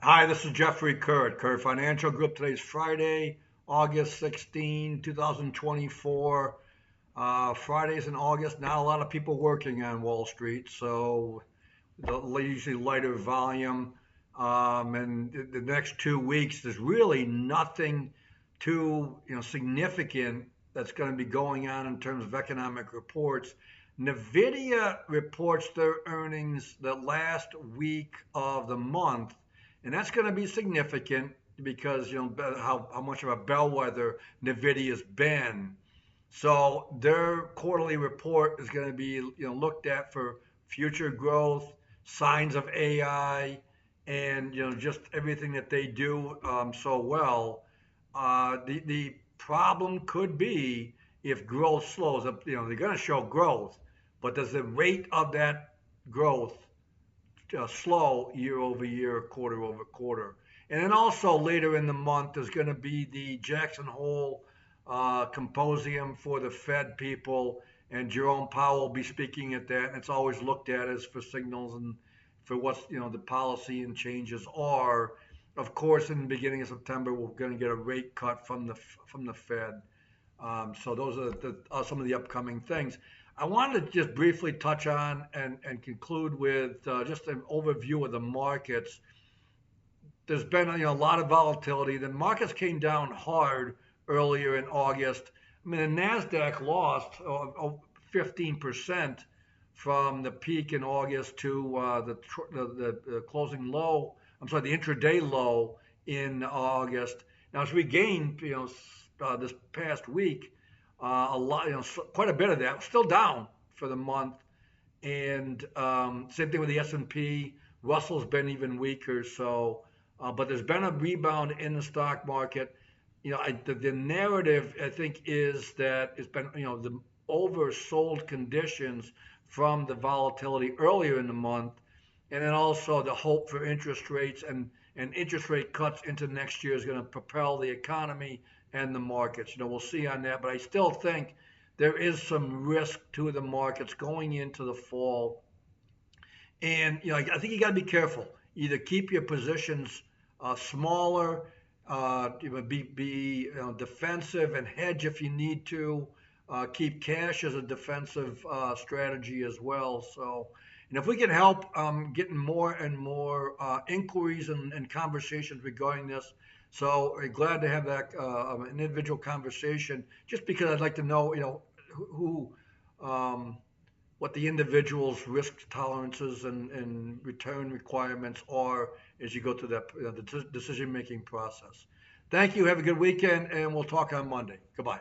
Hi, this is Jeffrey Kerr at Kerr Financial Group. Today's Friday, August 16, 2024. Fridays in August, not a lot of people working on Wall Street, so usually lighter volume. And the next 2 weeks, there's really nothing too significant that's going to be going on in terms of economic reports. Nvidia reports their earnings the last week of the month, and that's going to be significant because how much of a bellwether Nvidia's been. So their quarterly report is going to be looked at for future growth, signs of AI, and just everything that they do so well. The problem could be if growth slows up. They're going to show growth, but does the rate of that growth slow year over year, quarter over quarter? And then also later in the month, there's going to be the Jackson Hole Symposium for the Fed people, and Jerome Powell will be speaking at that. And it's always looked at as for signals and for what's the policy and changes are. Of course, in the beginning of September, we're going to get a rate cut from the Fed. So those are some of the upcoming things. I wanted to just briefly touch on and conclude with just an overview of the markets. There's been a lot of volatility. The markets came down hard earlier in August. I mean, the Nasdaq lost 15% from the peak in August to the closing low. I'm sorry, the intraday low in August. Now it's regained, this past week, a lot, quite a bit of that, still down for the month. And same thing with the S&P. Russell's been even weaker. So, but there's been a rebound in the stock market. The narrative I think is that it's been the oversold conditions from the volatility earlier in the month, and then also the hope for interest rates and interest rate cuts into next year is going to propel the economy and the markets. We'll see on that, but I still think there is some risk to the markets going into the fall. And I think you got to be careful. Either keep your positions smaller, be defensive and hedge if you need to. Keep cash as a defensive strategy as well. So, and if we can help getting more and more inquiries and conversations regarding this, so glad to have that an individual conversation. Just because I'd like to know, who what the individual's risk tolerances and return requirements are as you go through that the decision making process. Thank you. Have a good weekend, and we'll talk on Monday. Goodbye.